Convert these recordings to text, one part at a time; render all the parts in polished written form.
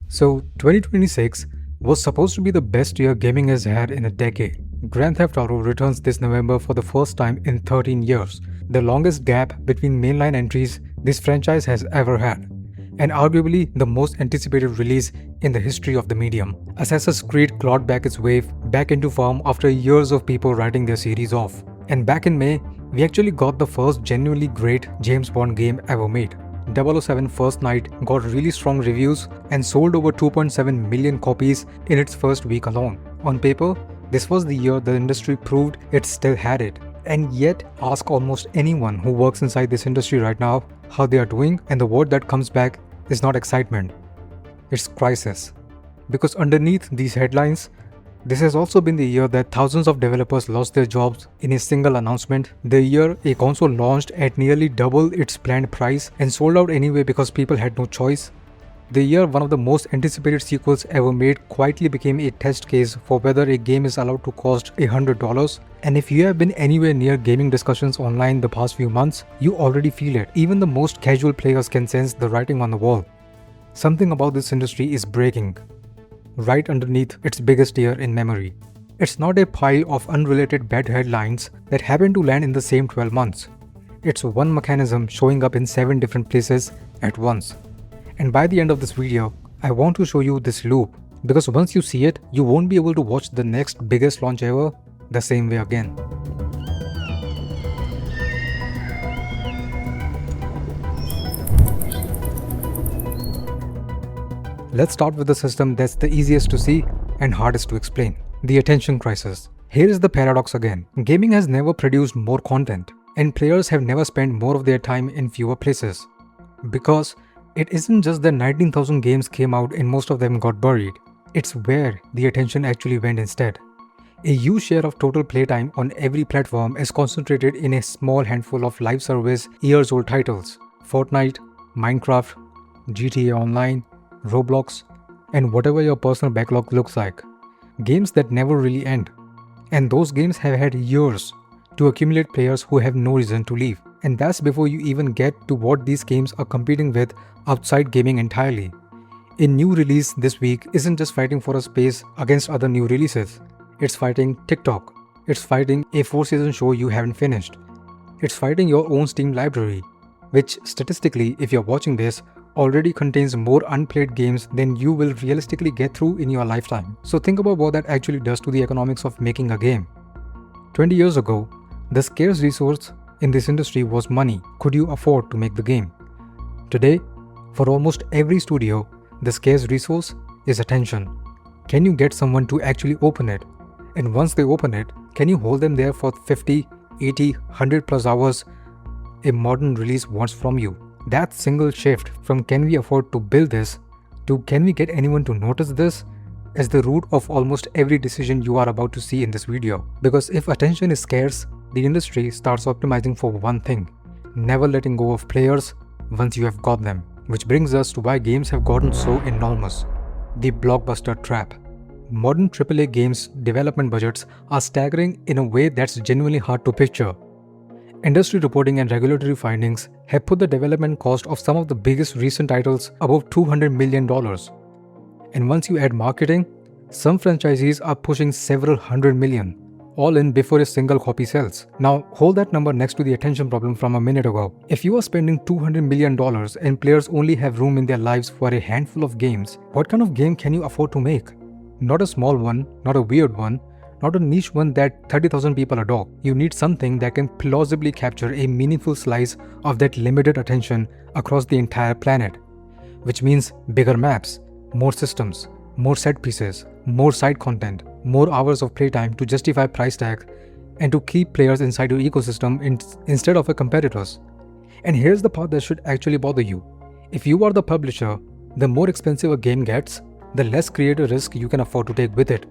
So, 2026 was supposed to be the best year gaming has had in a decade. Grand Theft Auto returns this November for the first time in 13 years, the longest gap between mainline entries this franchise has ever had, and arguably the most anticipated release in the history of the medium. Assassin's Creed clawed back its wave back into form after years of people writing their series off. And back in May, we actually got the first genuinely great James Bond game ever made. 007 First Night got really strong reviews and sold over 2.7 million copies in its first week alone. On paper, this was the year the industry proved it still had it. And yet, ask almost anyone who works inside this industry right now how they are doing, and the word that comes back is not excitement, it's crisis. Because underneath these headlines, this has also been the year that thousands of developers lost their jobs in a single announcement. The year a console launched at nearly double its planned price and sold out anyway because people had no choice. The year one of the most anticipated sequels ever made quietly became a test case for whether a game is allowed to cost $100. And if you have been anywhere near gaming discussions online the past few months, you already feel it. Even the most casual players can sense the writing on the wall. Something about this industry is breaking right underneath its biggest year in memory. It's not a pile of unrelated bad headlines that happen to land in the same 12 months. It's one mechanism showing up in 7 different places at once. And by the end of this video, I want to show you this loop, because once you see it, you won't be able to watch the next biggest launch ever the same way again. Let's start with the system that's the easiest to see and hardest to explain: the attention crisis. Here is the paradox again. Gaming has never produced more content, and players have never spent more of their time in fewer places. Because it isn't just that 19,000 games came out and most of them got buried. It's where the attention actually went instead. A huge share of total playtime on every platform is concentrated in a small handful of live service years-old titles: Fortnite, Minecraft, GTA Online, Roblox, and whatever your personal backlog looks like. Games that never really end. And those games have had years to accumulate players who have no reason to leave. And that's before you even get to what these games are competing with outside gaming entirely. A new release this week isn't just fighting for a space against other new releases. It's fighting TikTok. It's fighting a 4-season show you haven't finished. It's fighting your own Steam library, which statistically, if you're watching this, already contains more unplayed games than you will realistically get through in your lifetime. So think about what that actually does to the economics of making a game. 20 years ago, the scarce resource in this industry was money. Could you afford to make the game? Today, for almost every studio, the scarce resource is attention. Can you get someone to actually open it? And once they open it, can you hold them there for 50, 80, 100 plus hours a modern release wants from you? That single shift from can we afford to build this to can we get anyone to notice this is the root of almost every decision you are about to see in this video. Because if attention is scarce, the industry starts optimizing for one thing: never letting go of players once you have got them. Which brings us to why games have gotten so enormous: the blockbuster trap. Modern AAA games development budgets are staggering in a way that's genuinely hard to picture. Industry reporting and regulatory findings have put the development cost of some of the biggest recent titles above $200 million. And once you add marketing, some franchisees are pushing several hundred million, all in before a single copy sells. Now, hold that number next to the attention problem from a minute ago. If you are spending $200 million and players only have room in their lives for a handful of games, what kind of game can you afford to make? Not a small one, not a weird one, not a niche one that 30,000 people adopt. You need something that can plausibly capture a meaningful slice of that limited attention across the entire planet. Which means bigger maps, more systems, more set pieces, more side content, more hours of playtime to justify price tag, and to keep players inside your ecosystem instead of a competitors. And here's the part that should actually bother you. If you are the publisher, the more expensive a game gets, the less creative risk you can afford to take with it.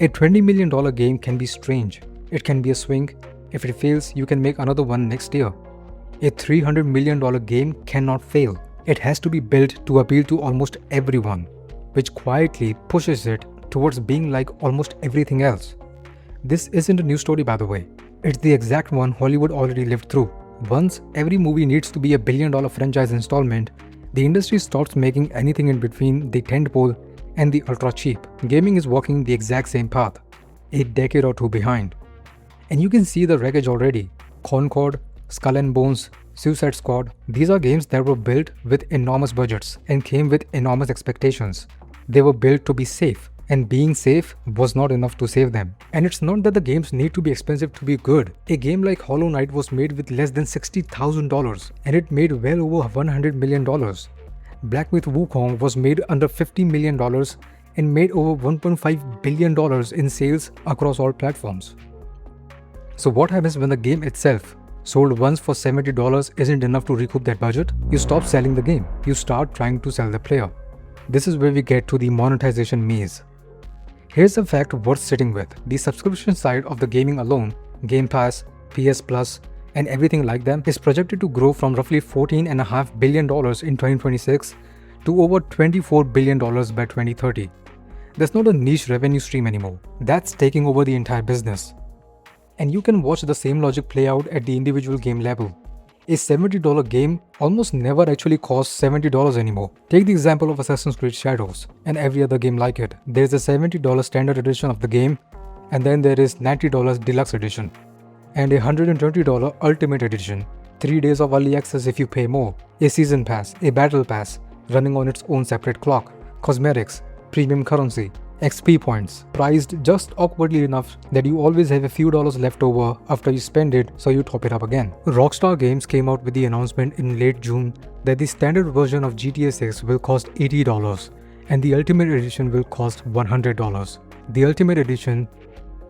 A $20 million game can be strange. It can be a swing. If it fails, you can make another one next year. A $300 million game cannot fail. It has to be built to appeal to almost everyone, which quietly pushes it towards being like almost everything else. This isn't a new story, by the way. It's the exact one Hollywood already lived through. Once every movie needs to be a $1 billion franchise installment, The industry stops making anything in between the tentpole and the ultra cheap. Gaming is walking the exact same path, a decade or two behind. And you can see the wreckage already. Concord, Skull and Bones, Suicide Squad, these are games that were built with enormous budgets and came with enormous expectations. They were built to be safe, and being safe was not enough to save them. And it's not that the games need to be expensive to be good. A game like Hollow Knight was made with less than $60,000 and it made well over $100 million. Black Myth Wukong was made under $50 million and made over $1.5 billion in sales across all platforms. So what happens when the game itself, sold once for $70, isn't enough to recoup that budget? You stop selling the game. You start trying to sell the player. This is where we get to the monetization maze. Here's a fact worth sitting with. The subscription side of the gaming alone, Game Pass, PS Plus, and everything like them, is projected to grow from roughly $14.5 billion in 2026 to over $24 billion by 2030. That's not a niche revenue stream anymore. That's taking over the entire business. And you can watch the same logic play out at the individual game level. A $70 game almost never actually costs $70 anymore. Take the example of Assassin's Creed Shadows and every other game like it. There's a $70 standard edition of the game, and then there is $90 deluxe edition, and a $120 ultimate edition, 3 days of early access if you pay more, a season pass, a battle pass running on its own separate clock, cosmetics, premium currency, XP points, priced just awkwardly enough that you always have a few dollars left over after you spend it, so you top it up again. Rockstar Games came out with the announcement in late June that the standard version of GTA 6 will cost $80 and the Ultimate Edition will cost $100. The Ultimate Edition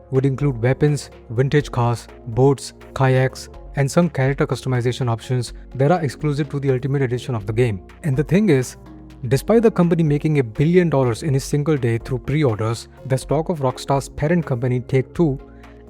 would include weapons, vintage cars, boats, kayaks, and some character customization options that are exclusive to the Ultimate Edition of the game. And the thing is, despite the company making $1 billion in a single day through pre-orders, the stock of Rockstar's parent company Take-Two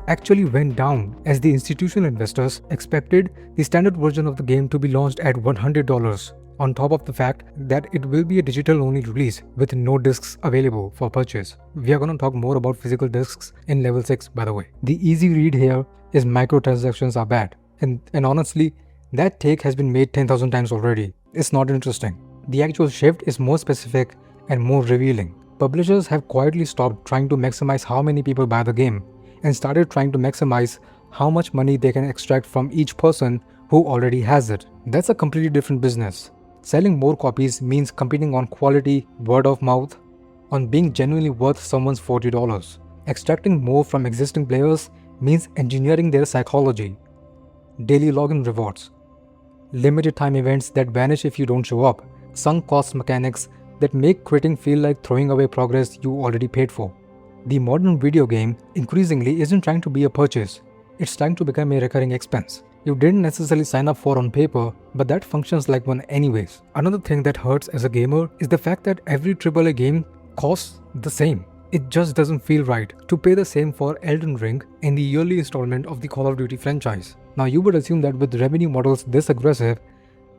actually went down as the institutional investors expected the standard version of the game to be launched at $100, on top of the fact that it will be a digital-only release with no discs available for purchase. We are going to talk more about physical discs in level 6, by the way. The easy read here is microtransactions are bad. And honestly, that take has been made 10,000 times already. It's not interesting. The actual shift is more specific and more revealing. Publishers have quietly stopped trying to maximize how many people buy the game and started trying to maximize how much money they can extract from each person who already has it. That's a completely different business. Selling more copies means competing on quality, word of mouth, on being genuinely worth someone's $40. Extracting more from existing players means engineering their psychology. Daily login rewards, limited time events that vanish if you don't show up, sunk cost mechanics that make quitting feel like throwing away progress you already paid for. The modern video game increasingly isn't trying to be a purchase, it's trying to become a recurring expense. You didn't necessarily sign up for on paper, but that functions like one anyways. Another thing that hurts as a gamer is the fact that every AAA game costs the same. It just doesn't feel right to pay the same for Elden Ring and the yearly installment of the Call of Duty franchise. Now you would assume that with revenue models this aggressive,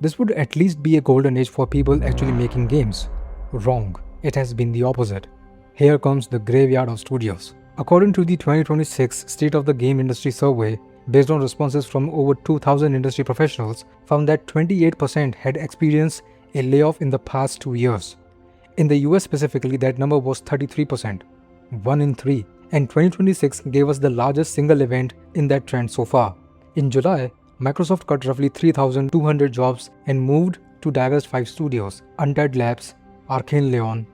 this would at least be a golden age for people actually making games. Wrong. It has been the opposite. Here comes the graveyard of studios. According to the 2026 State of the Game Industry Survey, based on responses from over 2,000 industry professionals, found that 28% had experienced a layoff in the past 2 years. In the US specifically, that number was 33%, 1 in 3, and 2026 gave us the largest single event in that trend so far. In July, Microsoft cut roughly 3,200 jobs and moved to divest 5 studios: Untied Labs, Arcane Leon,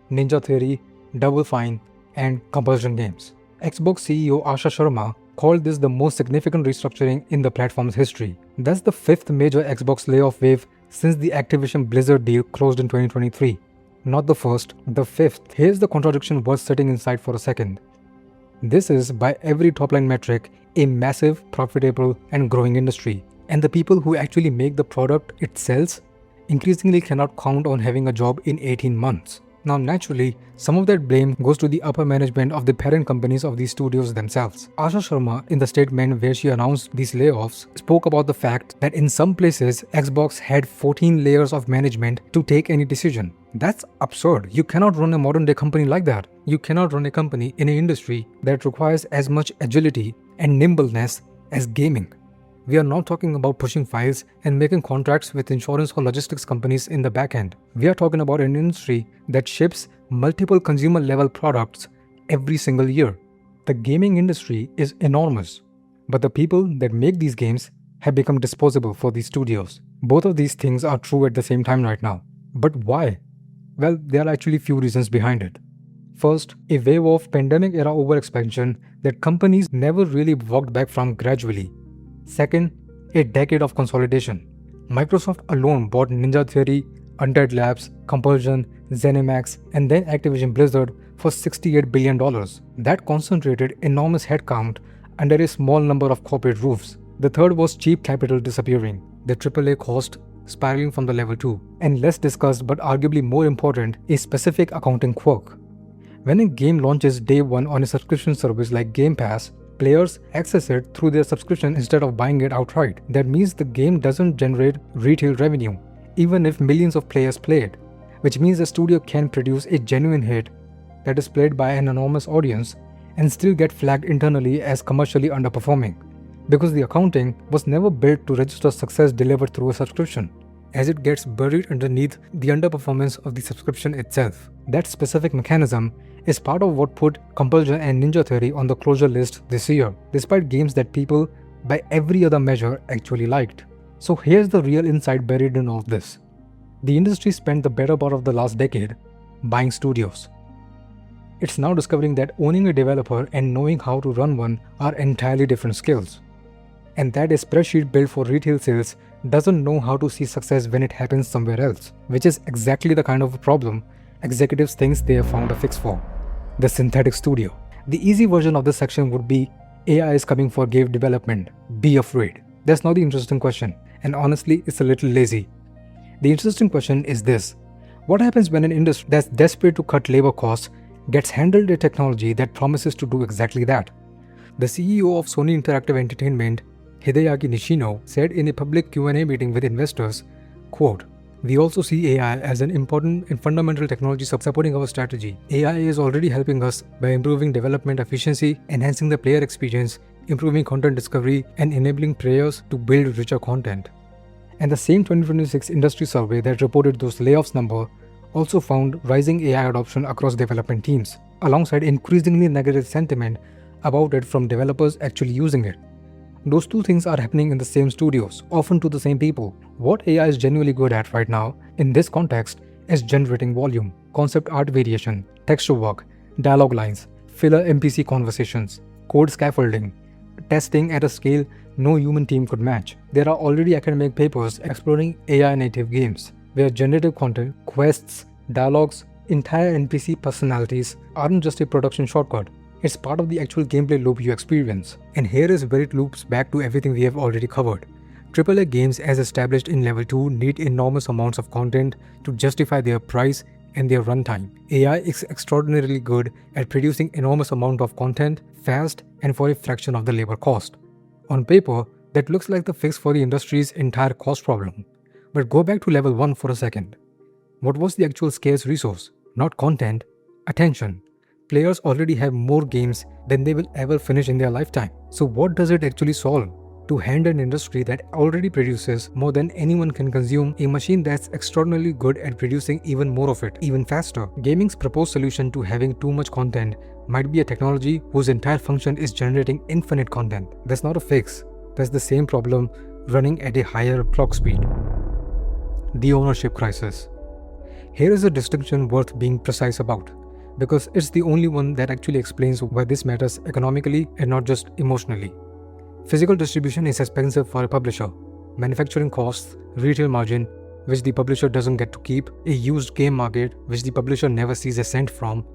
Ninja Theory, Double Fine, and Compulsion Games. Xbox CEO Asha Sharma called this the most significant restructuring in the platform's history. That's the 5th major Xbox layoff wave since the Activision Blizzard deal closed in 2023. Not the first, the 5th. Here's the contradiction worth sitting inside for a second. This is, by every top-line metric, a massive, profitable, and growing industry. And the people who actually make the product it sells increasingly cannot count on having a job in 18 months. Now naturally, some of that blame goes to the upper management of the parent companies of these studios themselves. Asha Sharma, in the statement where she announced these layoffs, spoke about the fact that in some places, Xbox had 14 layers of management to take any decision. That's absurd. You cannot run a modern day company like that. You cannot run a company in an industry that requires as much agility and nimbleness as gaming. We are not talking about pushing files and making contracts with insurance or logistics companies in the back end. We are talking about an industry that ships multiple consumer level products every single year. The gaming industry is enormous, but the people that make these games have become disposable for these studios. Both of these things are true at the same time right now. But why? Well, there are actually few reasons behind it. First, a wave of pandemic era overexpansion that companies never really walked back from gradually. Second, a decade of consolidation. Microsoft alone bought Ninja Theory, Undead Labs, Compulsion, ZeniMax, and then Activision Blizzard for $68 billion. That concentrated enormous headcount under a small number of corporate roofs. The third was cheap capital disappearing, the AAA cost spiraling from the level 2, and less discussed but arguably more important, a specific accounting quirk. When a game launches day one on a subscription service like Game Pass, players access it through their subscription instead of buying it outright. That means the game doesn't generate retail revenue, even if millions of players play it, which means the studio can produce a genuine hit that is played by an enormous audience and still get flagged internally as commercially underperforming, because the accounting was never built to register success delivered through a subscription, as it gets buried underneath the underperformance of the subscription itself. That specific mechanism is part of what put Compulsion and Ninja Theory on the closure list this year, despite games that people, by every other measure, actually liked. So here's the real insight buried in all of this. The industry spent the better part of the last decade buying studios. It's now discovering that owning a developer and knowing how to run one are entirely different skills. And that a spreadsheet built for retail sales doesn't know how to see success when it happens somewhere else, which is exactly the kind of problem executives think they have found a fix for. The synthetic studio. The easy version of this section would be AI is coming for game development. Be afraid. That's not the interesting question, and honestly, it's a little lazy. The interesting question is this: what happens when an industry that's desperate to cut labor costs gets handled a technology that promises to do exactly that? The CEO of Sony Interactive Entertainment, Hideaki Nishino, said in a public Q&A meeting with investors, quote, "We also see AI as an important and fundamental technology supporting our strategy. AI is already helping us by improving development efficiency, enhancing the player experience, improving content discovery, and enabling players to build richer content." And the same 2026 industry survey that reported those layoffs number also found rising AI adoption across development teams, alongside increasingly negative sentiment about it from developers actually using it. Those two things are happening in the same studios, often to the same people. What AI is genuinely good at right now, in this context, is generating volume, concept art variation, texture work, dialogue lines, filler NPC conversations, code scaffolding, testing at a scale no human team could match. There are already academic papers exploring AI native games, where generative content, quests, dialogues, entire NPC personalities aren't just a production shortcut. It's part of the actual gameplay loop you experience. And here is where it loops back to everything we have already covered. AAA games as established in level 2 need enormous amounts of content to justify their price and their runtime. AI is extraordinarily good at producing enormous amount of content fast and for a fraction of the labor cost. On paper, that looks like the fix for the industry's entire cost problem. But go back to level 1 for a second. What was the actual scarce resource? Not content, attention. Players already have more games than they will ever finish in their lifetime. So what does it actually solve? To hand an industry that already produces more than anyone can consume a machine that's extraordinarily good at producing even more of it, even faster. Gaming's proposed solution to having too much content might be a technology whose entire function is generating infinite content. That's not a fix. That's the same problem running at a higher clock speed. The ownership crisis. Here is a distinction worth being precise about, because it's the only one that actually explains why this matters economically and not just emotionally. Physical distribution is expensive for a publisher. Manufacturing costs, retail margin, which the publisher doesn't get to keep, a used game market, which the publisher never sees a cent from,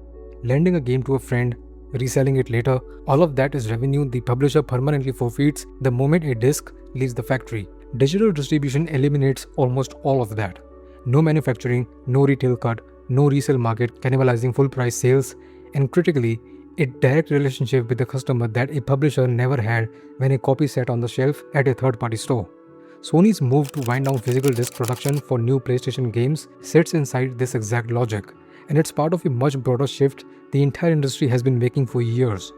lending a game to a friend, reselling it later, all of that is revenue the publisher permanently forfeits the moment a disc leaves the factory. Digital distribution eliminates almost all of that. No manufacturing, no retail cut, no resale market cannibalizing full price sales, and critically, a direct relationship with the customer that a publisher never had when a copy sat on the shelf at a third-party store. Sony's move to wind down physical disc production for new PlayStation games sits inside this exact logic, and it's part of a much broader shift the entire industry has been making for years.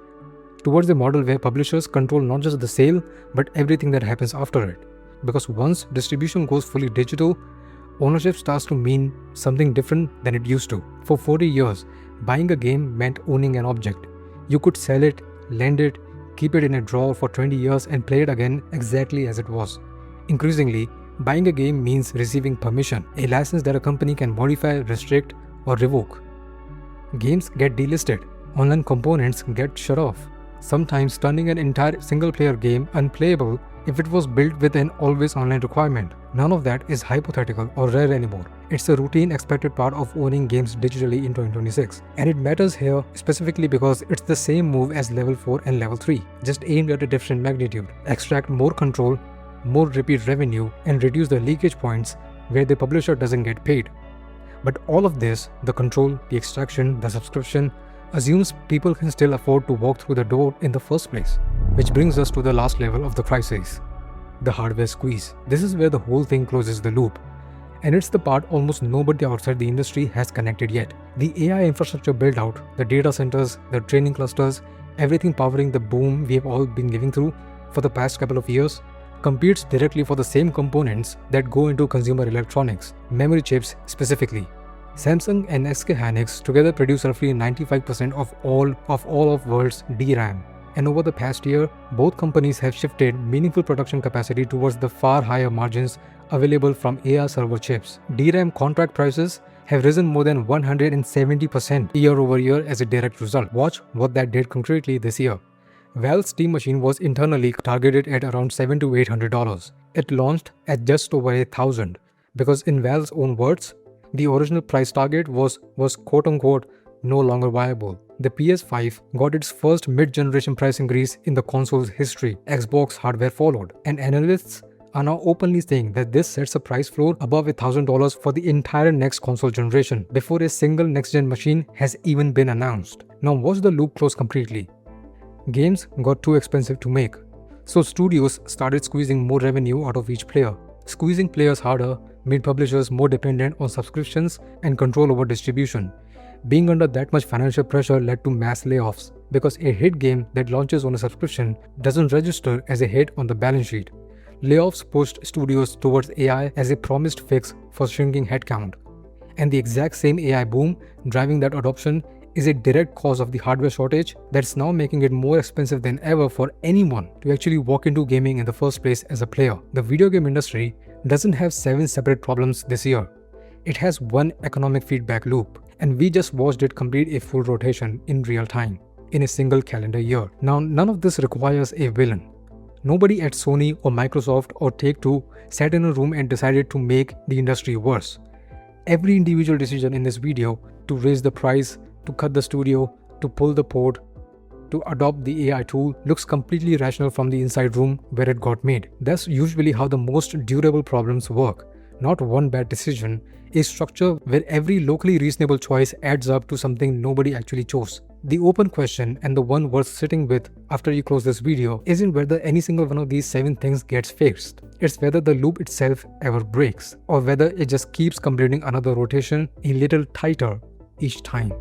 towards a model where publishers control not just the sale, but everything that happens after it. Because once distribution goes fully digital, ownership starts to mean something different than it used to. For 40 years, buying a game meant owning an object. You could sell it, lend it, keep it in a drawer for 20 years and play it again exactly as it was. Increasingly, buying a game means receiving permission, a license that a company can modify, restrict, or revoke. Games get delisted, online components get shut off, sometimes turning an entire single-player game unplayable if it was built with an always online requirement. None of that is hypothetical or rare anymore. It's a routine expected part of owning games digitally in 2026. And it matters here specifically because it's the same move as level 4 and level 3, just aimed at a different magnitude. Extract more control, more repeat revenue, and reduce the leakage points where the publisher doesn't get paid. But all of this, the control, the extraction, the subscription, assumes people can still afford to walk through the door in the first place. Which brings us to the last level of the crisis, the hardware squeeze. This is where the whole thing closes the loop. And it's the part almost nobody outside the industry has connected yet. The AI infrastructure built out, the data centers, the training clusters, everything powering the boom we have all been living through for the past couple of years, competes directly for the same components that go into consumer electronics, memory chips specifically. Samsung and SK Hynix together produce roughly 95% of all of world's DRAM. And over the past year, both companies have shifted meaningful production capacity towards the far higher margins available from AI server chips. DRAM contract prices have risen more than 170% year over year as a direct result. Watch what that did concretely this year. Valve's Steam Machine was internally targeted at around $700 to $800. It launched at just over $1,000 because in Valve's own words, the original price target was quote-unquote no longer viable. The PS5 got its first mid-generation price increase in the console's history. Xbox hardware followed, and analysts are now openly saying that this sets a price floor above $1,000 for the entire next console generation before a single next-gen machine has even been announced. Now watch the loop close completely. Games got too expensive to make, so studios started squeezing more revenue out of each player. Squeezing players harder made publishers more dependent on subscriptions and control over distribution. Being under that much financial pressure led to mass layoffs, because a hit game that launches on a subscription doesn't register as a hit on the balance sheet. Layoffs pushed studios towards AI as a promised fix for shrinking headcount. And the exact same AI boom driving that adoption is a direct cause of the hardware shortage that's now making it more expensive than ever for anyone to actually walk into gaming in the first place as a player. The video game industry doesn't have 7 separate problems this year. It has one economic feedback loop, and we just watched it complete a full rotation in real time, in a single calendar year. Now, none of this requires a villain. Nobody at Sony or Microsoft or Take-Two sat in a room and decided to make the industry worse. Every individual decision in this video, to raise the price, to cut the studio, to pull the port, to adopt the AI tool, looks completely rational from the inside room where it got made. That's usually how the most durable problems work. Not one bad decision, a structure where every locally reasonable choice adds up to something nobody actually chose. The open question, and the one worth sitting with after you close this video, isn't whether any single one of these 7 things gets fixed. It's whether the loop itself ever breaks, or whether it just keeps completing another rotation a little tighter each time.